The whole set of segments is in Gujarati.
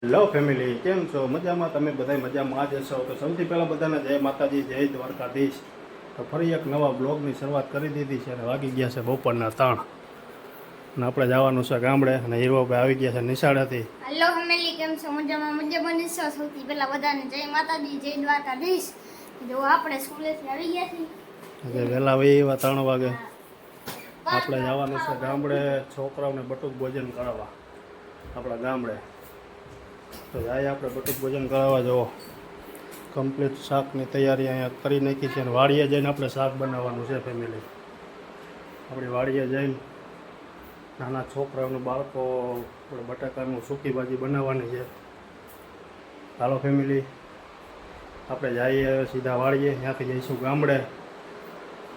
હેલો ફેમિલી, કેમ છો? મજામાં? તમે બધા મજામાં જ હશો. તો સૌથી પહેલાં બધાને જય માતાજી, જય દ્વારકાધીશ. તો ફરી એક નવા બ્લોગની શરૂઆત કરી દીધી છે અને વાગી ગયા છે બપોરના 3 અને આપણે જવાનું છે ગામડે અને હીરોભાઈ આવી ગયા છે નિશાળેથી. હેલો ફેમિલી, કેમ છો? મજામાં છો? સૌથી પહેલાં બધાને જય માતાજી, જય દ્વારકાધીશ. જો આપણે સ્કૂલેથી આવી ગયા છીએ. આજે વહેલા આવી એવા 3 વાગે આપણે જવાનું છે ગામડે છોકરાઓને બટુક ભોજન કરાવવા આપણા ગામડે. તો જાય આપણે બટુક ભોજન કરાવવા જવો. કમ્પ્લીટ શાકની તૈયારી અહીંયા કરી નાખી છે અને વાડીએ જઈને આપણે શાક બનાવવાનું છે ફેમિલી. આપણી વાડીએ જઈને નાના છોકરાઓનું બાળકો આપણે બટાકાનું સૂકી ભાજી બનાવવાની છે. હાલો ફેમિલી, આપણે જઈએ સીધા વાડીએ, ત્યાંથી જઈશું ગામડે.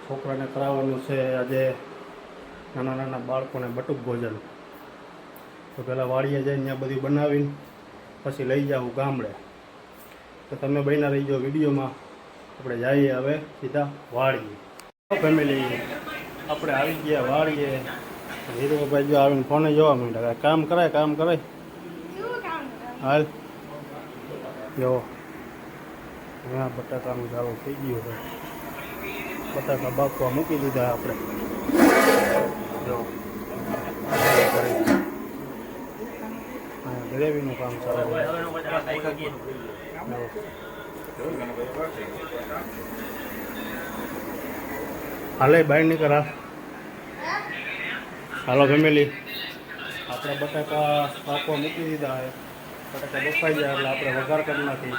છોકરાને કરાવવાનું છે આજે નાના નાના બાળકોને બટુક ભોજન. તો પહેલાં વાડીએ જઈને ત્યાં બધું બનાવીને પછી લઈ જાઉં ગામડે. તો તમે બન્યા રહીજો વિડીયોમાં. આપણે જઈએ હવે સીધા વાડીએ. ફેમિલી, આપણે આવી ગયા વાડીએ. હીરોભાઈ જો આવીને ફોને જોવા માંડ્યા. કામ કરાય હાલ જો અહીંયા બટાકાનું ચાલુ થઈ ગયું છે. બટાકા બાફવા મૂકી દીધા આપણે. જો ગ્રેવીનું કામ ચાલે છે. હાલે બહાર નીકળા. હાલો ફેમિલી, આપણે બટાકા બાફવા મૂકી દીધા છે. બટાકા બફાઈ જાય એટલે આપણે વઘાર કરી નાખી.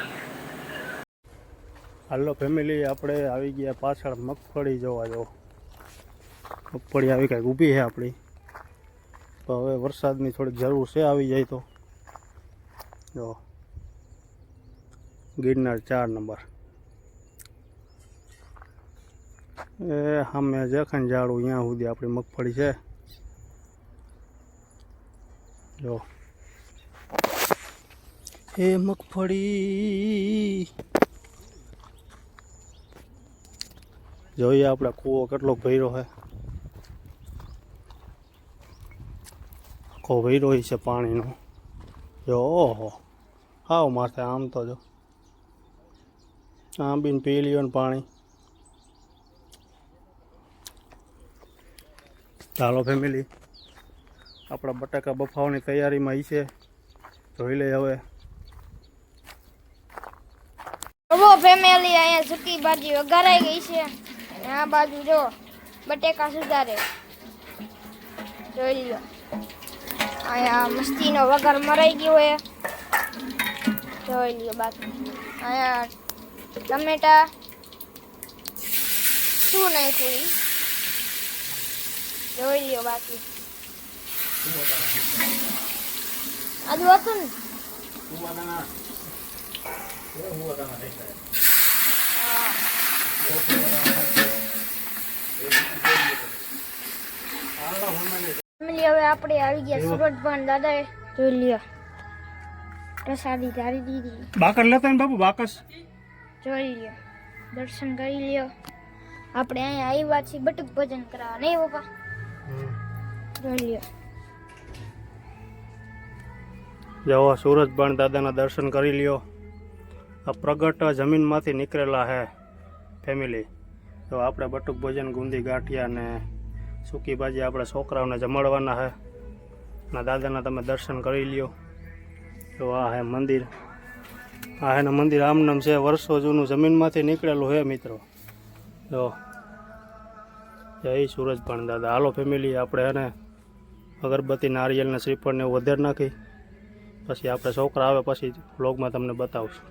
હાલો ફેમિલી, આપણે આવી ગયા પાછળ મગફળી જોવા. જો મગફળી આવી કાંઈક ઊભી છે આપણી. તો હવે વરસાદની થોડીક જરૂર છે, આવી જાય તો. જો ગિરનાર 4 નંબર એ સામે જખન ઝાડું, ત્યાં સુધી આપણી મગફળી છે. જો એ મગફળી જોઈએ આપણે કૂવો કેટલો ભર્યો છે. આખો ભર્યો છે પાણીનો. જો ઓહો, હાવ માથે આમ તો જો આંબીને પી લ્યો ને પાણી. ચાલો ફેમિલી, આપણા બટાકા બફાવાની તૈયારીમાં છે. જોઈ લે હવે. ફેમિલી, અહીંયા સૂકી ભાજી વઘારાઈ ગઈ છે. આ બાજુ જો બટેકા સુધારે, જોઈ લો. અહીંયા મસ્તીનો વઘાર મરાઈ ગયો હોય, જોઈ લ્યો. બાકી અહીંયા ટમેટા શું નાખ્યું જોઈ લ્યો. બાકી આજુ હતું ને હવે આપણે આવી ગયા સુરતભાન દાદાએ. જોઈ લ્યો, પ્રસાદી ધારી દીધી. બાકસ લેતા ને બાપુ, બાકસ જોઈ લ્યો, દર્શન કરી લ્યો. આપણે અહીંયા આવ્યા છીએ બટુક ભોજન કરાવવા, નહીં પપ્પા? જોઈ લ્યો. જાઓ સૂરજભાન દાદાના દર્શન કરી લ્યો. આ પ્રગટ જમીનમાંથી નીકળેલા હે ફેમિલી. તો આપણે બટુક ભોજન, ગુંદી ગાંઠિયા ને સૂકી ભાજી આપણે છોકરાઓને જમાડવાના છે. અને દાદાના તમે દર્શન કરી લ્યો. તો આ હે મંદિર. આ એનું મંદિર આમનામ છે, વર્ષો જૂનું જમીનમાંથી નીકળેલું છે મિત્રો. જો જય સૂરજભાન દાદા. હાલો ફેમિલી, આપણે એને અગરબત્તી, નારિયેળને શ્રીફળને એવું વધારે નાખી પછી આપણે છોકરા આવે પછી વ્લોગમાં તમને બતાવશું.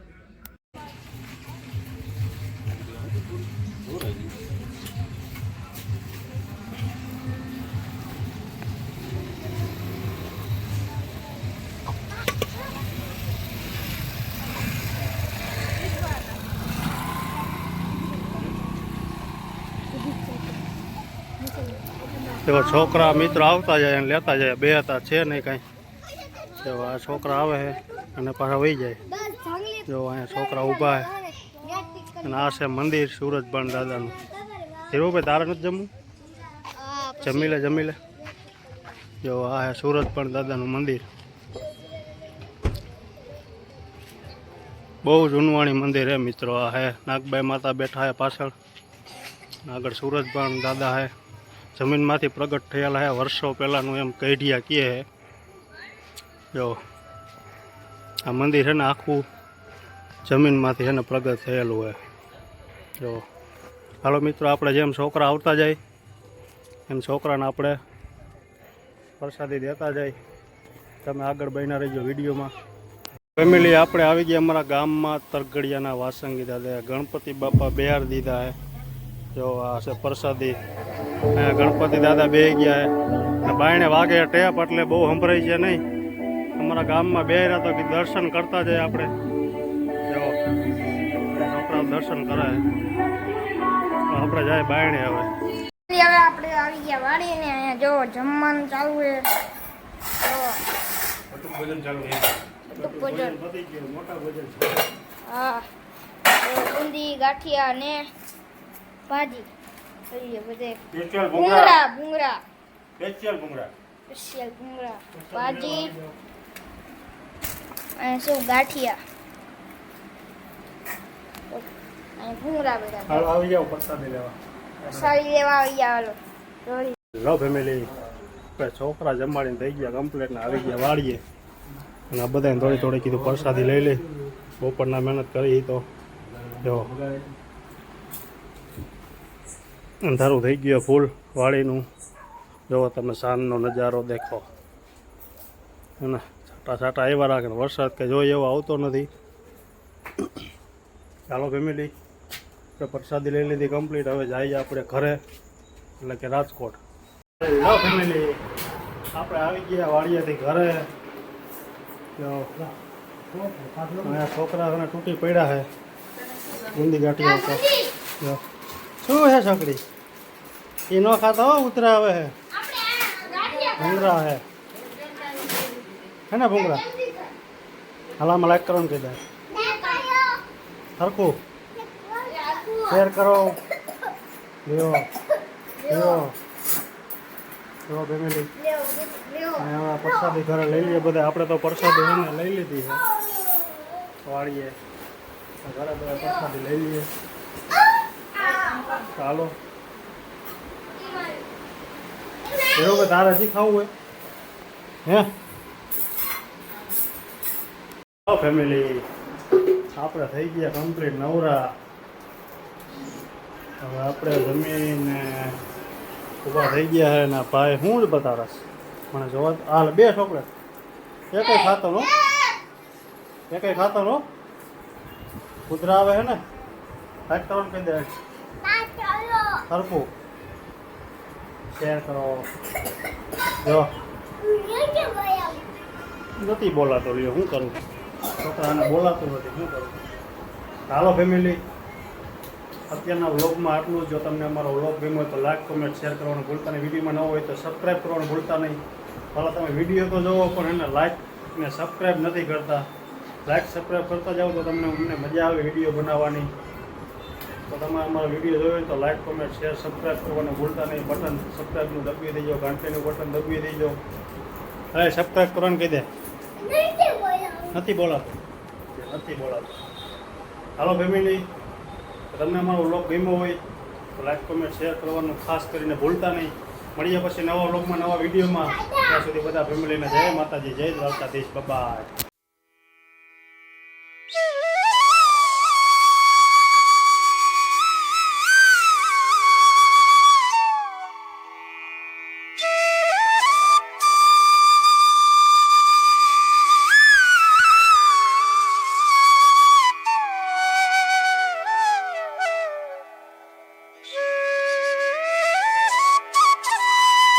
એવા છોકરા મિત્રો આવતા જાય અને લેતા જાય. બે હતા છે નહીં કાંઈ. જો આ છોકરા આવે છે અને પાછા વહી જાય. જો અહીંયા છોકરા ઊભા છે અને આ છે મંદિર સૂરજભાન દાદાનું. હીરોભાઈ તારે નથી જમવું? જમી લે. જો આ છે સૂરજભાન દાદાનું મંદિર. બહુ જૂનવાણી મંદિર હે મિત્રો. આ હે નાગબાઈ માતા બેઠા હે પાછળ. આગળ સૂરજભાન દાદા હે. જમીનમાંથી પ્રગટ થયેલા હે વર્ષો પહેલાંનું એમ કઢિયા કહે હે. જો આ મંદિર છે ને આખું જમીનમાંથી છે ને પ્રગટ થયેલું હોય. જો હાલો મિત્રો, આપણે જેમ છોકરા આવતા જાય એમ છોકરાને આપણે પ્રસાદી દેતા જાય. તમે આગળ બન્યા રહીજો વિડીયોમાં. ફેમિલી આપણે આવી ગયા અમારા ગામમાં તરગડિયાના વાસંગી દાદા ગણપતિ બાપા બિહાર દીધા હે. જો આ છે પ્રસાદી. અહીંયા ગણપતિ દાદા બેસી ગયા હે અને બાયણે વાગે ટેપ એટલે બહુ સંભળાય છે નહીં. અમારા ગામમાં બેહ્યા તો કે દર્શન કરતા જાય આપણે. જો છોકરા દર્શન કરાય આપણે જાય બાયણે. હવે આપણે આવી ગયા વાડીને. અહીંયા જો જમવાનું ચાલુ છે. ભોજન ચાલુ છે. ભોજન પતી ગયું, મોટા ભોજન. હા, બુંદી ગાંઠિયા ને ભાજી કરીએ બધે. સ્પેશિયલ ભૂંગળા ભૂંગળા સ્પેશિયલ ભૂંગળા. સ્પેશિયલ ભૂંગળા ભાજી અને શું ગાંઠિયા અને ભૂંગળા બધા. હાલો આવી જાઓ પ્રસાદી લેવા. સારી લેવા આવી ગયા. હાલો જોડી લો ફેમિલી, છોકરા જમાડીને થઈ ગયા કમ્પ્લીટ ને આવી ગયા વાળીએ. અને આ બધાને થોડી થોડી કીધું પ્રસાદી લઈ લે. બપોરના મહેનત કરી તો જો અંધારું થઈ ગયું ફૂલ વાળીનું. જો તમે સાંજનો નજારો દેખો. અને છાંટા છાંટા આવ્યા રાખે. વરસાદ કે જોઈએ એવો આવતો નથી. ચાલો ફેમિલી, પ્રસાદી લઈ લીધી કમ્પ્લીટ. હવે જઈએ આપણે ઘરે, એટલે કે રાજકોટ. લો ફેમિલી, આપણે આવી ગયા વાડિયાથી ઘરે. અહીંયા છોકરા તૂટી પડ્યા છે બુંદી ગાંઠિયા ઉપર. શું હે છોકરી? એ ન ખાતા હો, ઉતરા આવે હે. ભૂંગરા હે ને ભૂંગરા. હાલામાં લાઈક કરવાનું કહી દે. સરખું શેર કરો. લ્યો લ્યો લ્યો ફેમિલી. હવે પ્રસાદી ઘરે લઈ લઈએ બધા. આપણે તો પ્રસાદી છે ને લઈ લીધી છે વાળીએ. ઘરે બધા પ્રસાદી લઈ લઈએ. ચાલો એવું કે તારે હજી ખાવું હોય હે? ફેમિલી, આપણે થઈ ગયા કમ્પ્લીટ નવરા. હવે આપણે જમીને ઊભા થઈ ગયા છે ને ભાઈ હું જ બતાવશ મને જોવા. હાલ 2 ચોકલેટ. એકઈ ખાતો નો, એકઈ ખાતો નો. કૂતરા આવે છે ને લાઈક કરવાનું કહી દે. સરખું શેર કરો. જો નથી બોલાતો. લ્યો શું કરું? છોકરાને બોલાતું નથી, શું કરું? હાલો ફેમિલી, અત્યારના વ્લોગમાં આટલું જ. જો તમને અમારો વ્લોગ ગમ્યો હોય તો લાઈક કમેન્ટ શેર કરવાનું ભૂલતા નહીં. વિડીયોમાં ન હોય તો સબસ્ક્રાઈબ કરવાનું ભૂલતા નહીં. હાલો તમે વિડીયો તો જોવો પણ એને લાઈક ને સબસ્ક્રાઈબ નથી કરતા. લાઈક સબસ્ક્રાઈબ કરતા જાઓ તો તમને અમને મજા આવે વિડીયો બનાવવાની. તો તમે અમારો વિડીયો જોયો હોય તો લાઈક કમેન્ટ શેર સબસ્ક્રાઈબ કરવાનું ભૂલતા નહીં. બટન સબસ્ક્રાઈબનું દબાવી દેજો, ઘંટીનું બટન દબાવી દેજો. હવે સબસ્ક્રાઈબ કરવાનું કહી દે. નથી બોલાતું, નથી બોલાતું. હાલો ફેમિલી, તમને અમારો વ્લોગ ગમ્યો હોય તો લાઈક કમેન્ટ શેર કરવાનું ખાસ કરીને ભૂલતા નહીં. મળીએ પછી નવા વ્લોગમાં નવા વિડીયોમાં. ત્યાં સુધી બધા ફેમિલીને જય માતાજી, જય દ્વારકાધીશ. બાય.